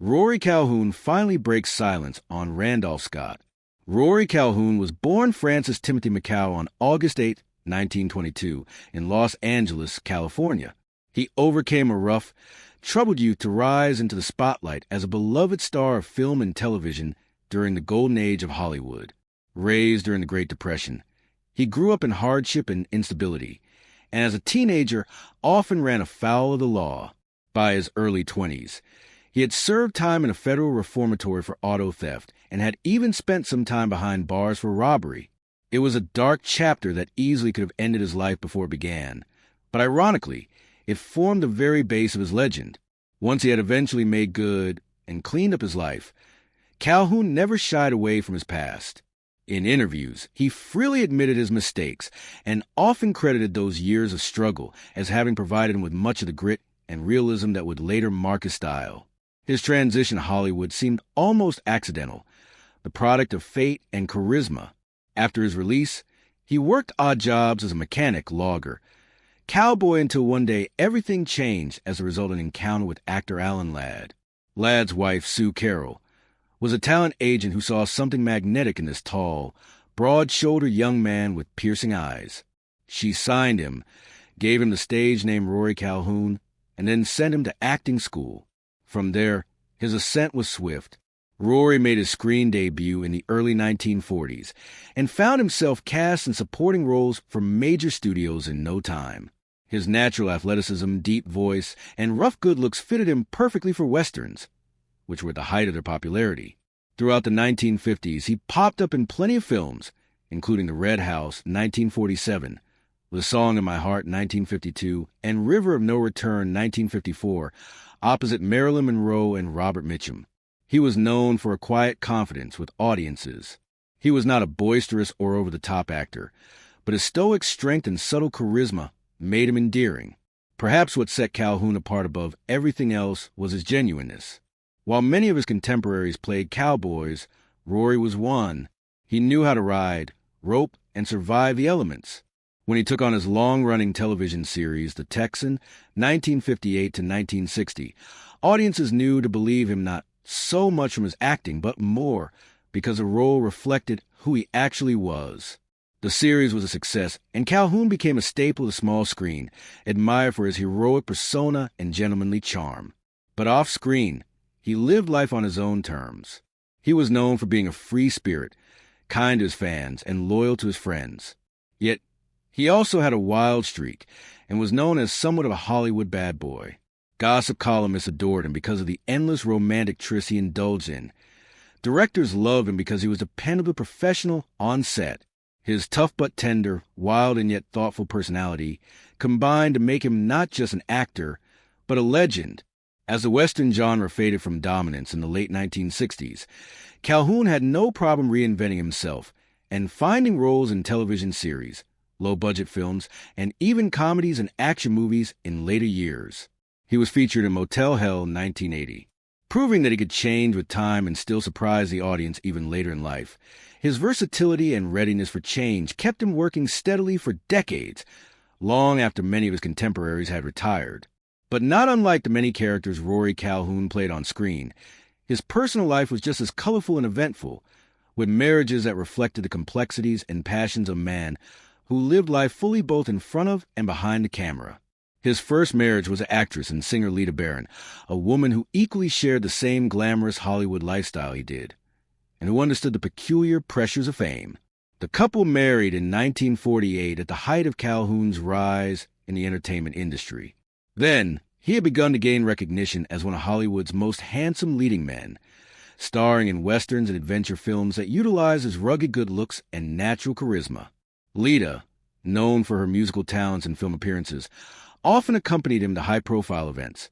Rory Calhoun finally breaks silence on Randolph Scott. Rory Calhoun was born Francis Timothy McCow on August 8, 1922, in Los Angeles, California. He overcame a rough, troubled youth to rise into the spotlight as a beloved star of film and television during the golden age of Hollywood. Raised during the Great Depression, he grew up in hardship and instability, and as a teenager often ran afoul of the law. By his early 20s, he had served time in a federal reformatory for auto theft and had even spent some time behind bars for robbery. It was a dark chapter that easily could have ended his life before it began, but ironically, it formed the very base of his legend. Once he had eventually made good and cleaned up his life, Calhoun never shied away from his past. In interviews, he freely admitted his mistakes and often credited those years of struggle as having provided him with much of the grit and realism that would later mark his style. His transition to Hollywood seemed almost accidental, the product of fate and charisma. After his release, he worked odd jobs as a mechanic, logger, cowboy until one day everything changed as a result of an encounter with actor Alan Ladd. Ladd's wife, Sue Carroll, was a talent agent who saw something magnetic in this tall, broad-shouldered young man with piercing eyes. She signed him, gave him the stage name Rory Calhoun, and then sent him to acting school. From there, his ascent was swift. Rory made his screen debut in the early 1940s and found himself cast in supporting roles for major studios in no time. His natural athleticism, deep voice, and rough good looks fitted him perfectly for westerns, which were at the height of their popularity. Throughout the 1950s, he popped up in plenty of films, including The Red House, 1947, The Song in My Heart, 1952, and River of No Return, 1954, opposite Marilyn Monroe and Robert Mitchum. He was known for a quiet confidence with audiences. He was not a boisterous or over-the-top actor, but his stoic strength and subtle charisma made him endearing. Perhaps what set Calhoun apart above everything else was his genuineness. While many of his contemporaries played cowboys, Rory was one. He knew how to ride, rope, and survive the elements. When he took on his long-running television series, The Texan, 1958 to 1960, audiences knew to believe him not so much from his acting, but more because the role reflected who he actually was. The series was a success, and Calhoun became a staple of the small screen, admired for his heroic persona and gentlemanly charm. But off-screen, he lived life on his own terms. He was known for being a free spirit, kind to his fans, and loyal to his friends. Yet, he also had a wild streak and was known as somewhat of a Hollywood bad boy. Gossip columnists adored him because of the endless romantic trysts he indulged in. Directors loved him because he was dependable professional on set. His tough but tender, wild and yet thoughtful personality combined to make him not just an actor, but a legend. As the Western genre faded from dominance in the late 1960s, Calhoun had no problem reinventing himself and finding roles in television series, low-budget films, and even comedies and action movies in later years. He was featured in Motel Hell 1980. Proving that he could change with time and still surprise the audience even later in life, his versatility and readiness for change kept him working steadily for decades, long after many of his contemporaries had retired. But not unlike the many characters Rory Calhoun played on screen, his personal life was just as colorful and eventful, with marriages that reflected the complexities and passions of a man who lived life fully both in front of and behind the camera. His first marriage was actress and singer Lita Barron, a woman who equally shared the same glamorous Hollywood lifestyle he did, and who understood the peculiar pressures of fame. The couple married in 1948 at the height of Calhoun's rise in the entertainment industry. Then, he had begun to gain recognition as one of Hollywood's most handsome leading men, starring in westerns and adventure films that utilized his rugged good looks and natural charisma. Lita, known for her musical talents and film appearances, often accompanied him to high-profile events,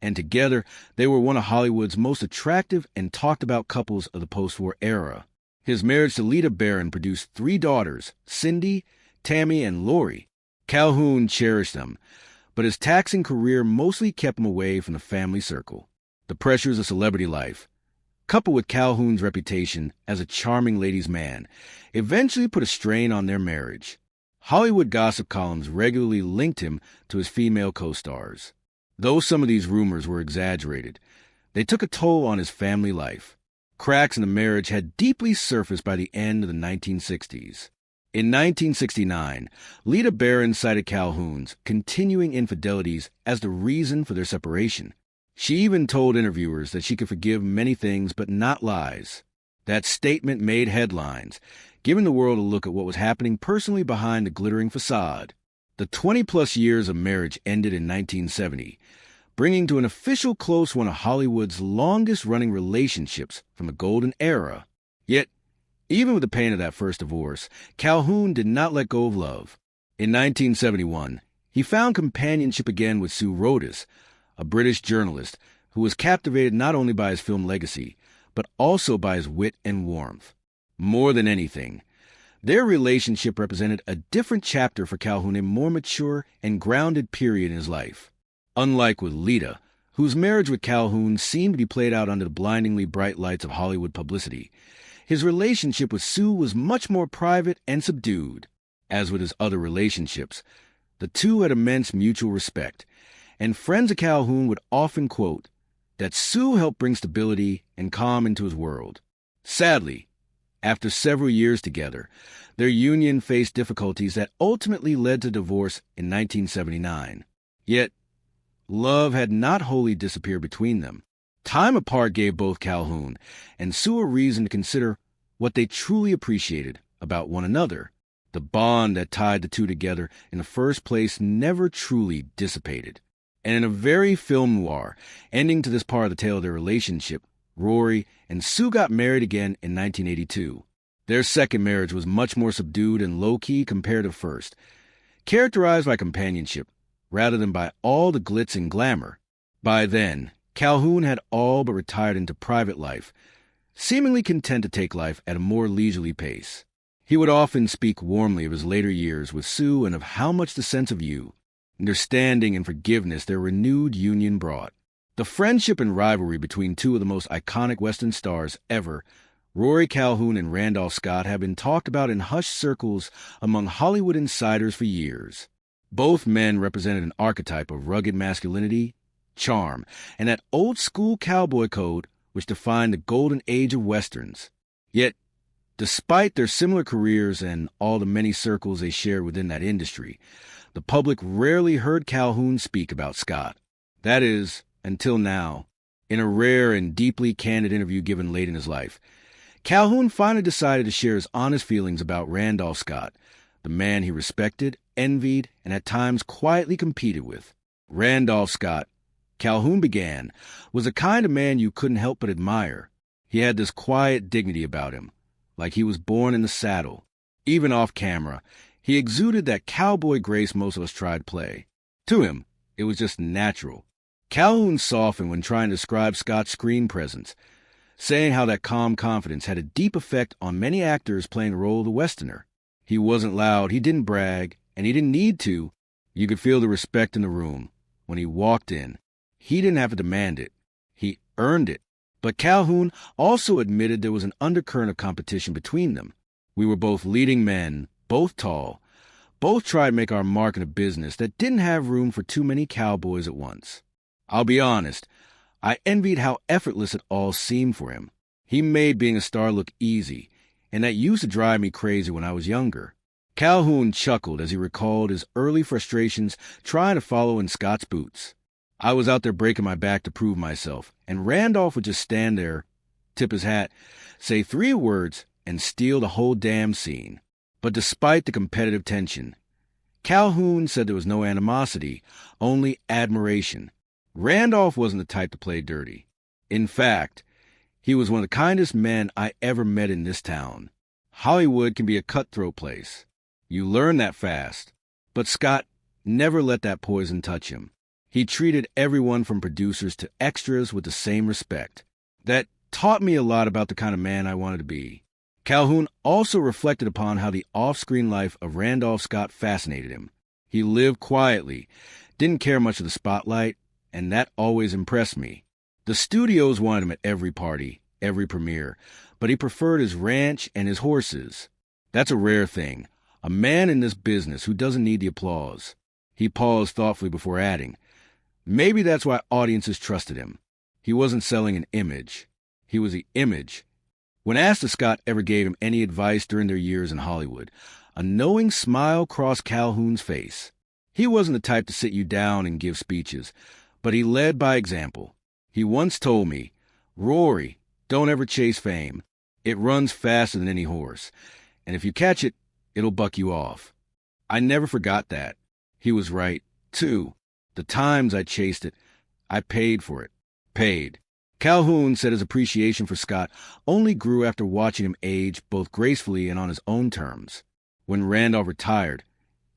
and together they were one of Hollywood's most attractive and talked-about couples of the post-war era. His marriage to Lita Barron produced 3 daughters, Cindy, Tammy, and Lori. Calhoun cherished them, but his taxing career mostly kept him away from the family circle. The pressures of celebrity life, coupled with Calhoun's reputation as a charming ladies' man, eventually put a strain on their marriage. Hollywood gossip columns regularly linked him to his female co-stars. Though some of these rumors were exaggerated, They took a toll on his family life. Cracks in the marriage had deeply surfaced by the end of the 1960s. In 1969, Lita Barron cited Calhoun's continuing infidelities as the reason for their separation. She even told interviewers that she could forgive many things but not lies. That statement made headlines, giving the world a look at what was happening personally behind the glittering facade. The 20-plus years of marriage ended in 1970, bringing to an official close one of Hollywood's longest-running relationships from the golden era. Yet, even with the pain of that first divorce, Calhoun did not let go of love. In 1971, he found companionship again with Sue Rodas, a British journalist who was captivated not only by his film legacy, but also by his wit and warmth. More than anything, their relationship represented a different chapter for Calhoun, a more mature and grounded period in his life. Unlike with Lita, whose marriage with Calhoun seemed to be played out under the blindingly bright lights of Hollywood publicity, his relationship with Sue was much more private and subdued. As with his other relationships, the two had immense mutual respect, and friends of Calhoun would often quote that Sue helped bring stability and calm into his world. Sadly, after several years together, their union faced difficulties that ultimately led to divorce in 1979. Yet, love had not wholly disappeared between them. Time apart gave both Calhoun and Sue a reason to consider what they truly appreciated about one another. The bond that tied the two together in the first place never truly dissipated. And in a very film noir ending to this part of the tale of their relationship, Rory and Sue got married again in 1982. Their second marriage was much more subdued and low-key compared to first, characterized by companionship rather than by all the glitz and glamour. By then, Calhoun had all but retired into private life, seemingly content to take life at a more leisurely pace. He would often speak warmly of his later years with Sue and of how much the sense of you, understanding, and forgiveness their renewed union brought. The friendship and rivalry between two of the most iconic Western stars ever, Rory Calhoun and Randolph Scott, have been talked about in hushed circles among Hollywood insiders for years. Both men represented an archetype of rugged masculinity, charm, and that old-school cowboy code which defined the golden age of Westerns. Yet, despite their similar careers and all the many circles they shared within that industry, the public rarely heard Calhoun speak about Scott. That is, until now, in a rare and deeply candid interview given late in his life, Calhoun finally decided to share his honest feelings about Randolph Scott, the man he respected, envied, and at times quietly competed with. Randolph Scott, Calhoun began, was a kind of man you couldn't help but admire. He had this quiet dignity about him, like he was born in the saddle. Even off camera, he exuded that cowboy grace most of us tried to play. To him, it was just natural. Calhoun softened when trying to describe Scott's screen presence, saying how that calm confidence had a deep effect on many actors playing the role of the Westerner. He wasn't loud, he didn't brag, and he didn't need to. You could feel the respect in the room. When he walked in, he didn't have to demand it. He earned it. But Calhoun also admitted there was an undercurrent of competition between them. We were both leading men, both tall, both tried to make our mark in a business that didn't have room for too many cowboys at once. I'll be honest, I envied how effortless it all seemed for him. He made being a star look easy, and that used to drive me crazy when I was younger. Calhoun chuckled as he recalled his early frustrations trying to follow in Scott's boots. I was out there breaking my back to prove myself, and Randolph would just stand there, tip his hat, say 3 words, and steal the whole damn scene. But despite the competitive tension, Calhoun said there was no animosity, only admiration. Randolph wasn't the type to play dirty. In fact, he was one of the kindest men I ever met in this town. Hollywood can be a cutthroat place. You learn that fast. But Scott never let that poison touch him. He treated everyone from producers to extras with the same respect. That taught me a lot about the kind of man I wanted to be. Calhoun also reflected upon how the off-screen life of Randolph Scott fascinated him. He lived quietly, didn't care much for the spotlight, and that always impressed me. The studios wanted him at every party, every premiere, but he preferred his ranch and his horses. That's a rare thing, a man in this business who doesn't need the applause. He paused thoughtfully before adding, maybe that's why audiences trusted him. He wasn't selling an image. He was the image. When asked if Scott ever gave him any advice during their years in Hollywood, a knowing smile crossed Calhoun's face. He wasn't the type to sit you down and give speeches, but he led by example. He once told me, "Rory, don't ever chase fame. It runs faster than any horse, and if you catch it, it'll buck you off." I never forgot that. He was right, too. The times I chased it, I paid for it. Paid. Calhoun said his appreciation for Scott only grew after watching him age both gracefully and on his own terms. When Randolph retired,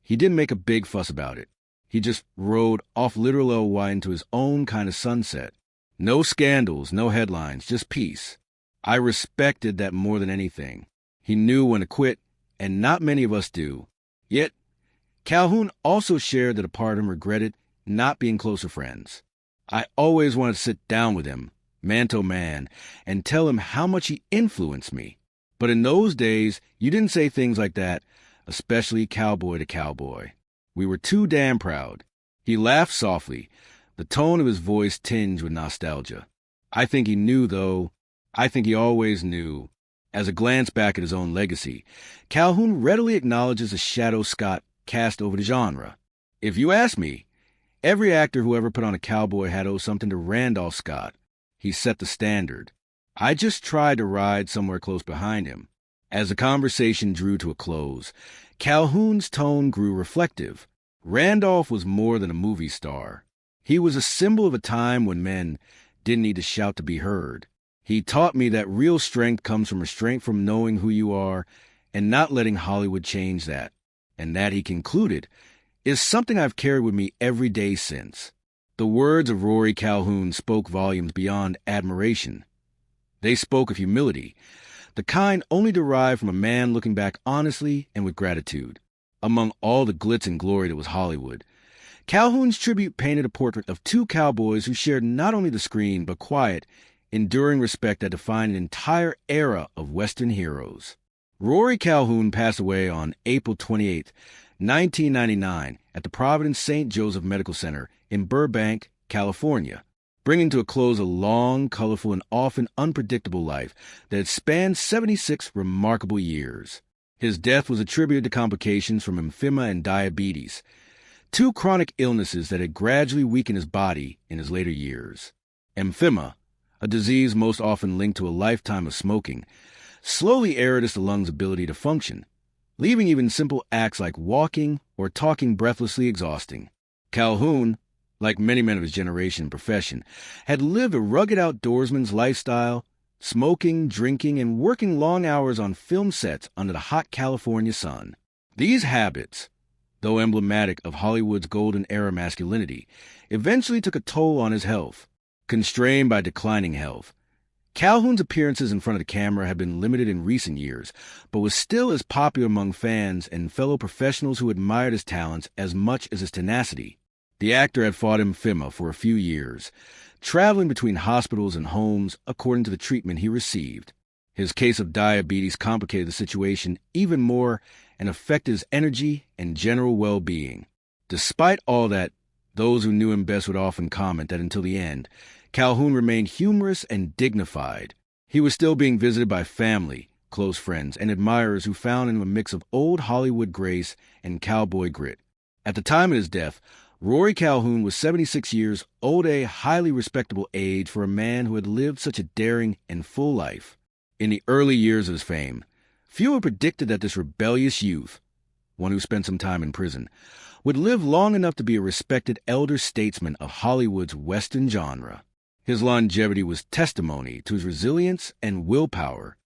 he didn't make a big fuss about it. He just rode off literal LY into his own kind of sunset. No scandals, no headlines, just peace. I respected that more than anything. He knew when to quit, and not many of us do. Yet, Calhoun also shared that a part of him regretted not being closer friends. I always wanted to sit down with him, man to man, and tell him how much he influenced me. But in those days, you didn't say things like that, especially cowboy to cowboy. We were too damn proud. He laughed softly, the tone of his voice tinged with nostalgia. I think he knew, though. I think he always knew. As a glance back at his own legacy, Calhoun readily acknowledges the shadow Scott cast over the genre. If you ask me, every actor who ever put on a cowboy hat owes something to Randolph Scott. He set the standard. I just tried to ride somewhere close behind him. As the conversation drew to a close, Calhoun's tone grew reflective. Randolph was more than a movie star. He was a symbol of a time when men didn't need to shout to be heard. He taught me that real strength comes from restraint from knowing who you are and not letting Hollywood change that. And that, he concluded, is something I've carried with me every day since. The words of Rory Calhoun spoke volumes beyond admiration. They spoke of humility, the kind only derived from a man looking back honestly and with gratitude. Among all the glitz and glory that was Hollywood, Calhoun's tribute painted a portrait of two cowboys who shared not only the screen, but quiet, enduring respect that defined an entire era of Western heroes. Rory Calhoun passed away on April 28, 1999, at the Providence St. Joseph Medical Center in Burbank, California, bringing to a close a long, colorful, and often unpredictable life that had spanned 76 remarkable years. His death was attributed to complications from emphysema and diabetes, two chronic illnesses that had gradually weakened his body in his later years. Emphysema, a disease most often linked to a lifetime of smoking, slowly eroded the lungs' ability to function, leaving even simple acts like walking or talking breathlessly exhausting. Calhoun, like many men of his generation and profession, had lived a rugged outdoorsman's lifestyle, smoking, drinking, and working long hours on film sets under the hot California sun. These habits, though emblematic of Hollywood's golden era masculinity, eventually took a toll on his health. Constrained by declining health, Calhoun's appearances in front of the camera had been limited in recent years, but was still as popular among fans and fellow professionals who admired his talents as much as his tenacity. The actor had fought emphysema for a few years, traveling between hospitals and homes according to the treatment he received. His case of diabetes complicated the situation even more and affected his energy and general well-being. Despite all that, those who knew him best would often comment that until the end, Calhoun remained humorous and dignified. He was still being visited by family, close friends, and admirers who found in him a mix of old Hollywood grace and cowboy grit. At the time of his death, Rory Calhoun was 76 years old, a highly respectable age for a man who had lived such a daring and full life. In the early years of his fame, few had predicted that this rebellious youth, one who spent some time in prison, would live long enough to be a respected elder statesman of Hollywood's Western genre. His longevity was testimony to his resilience and willpower.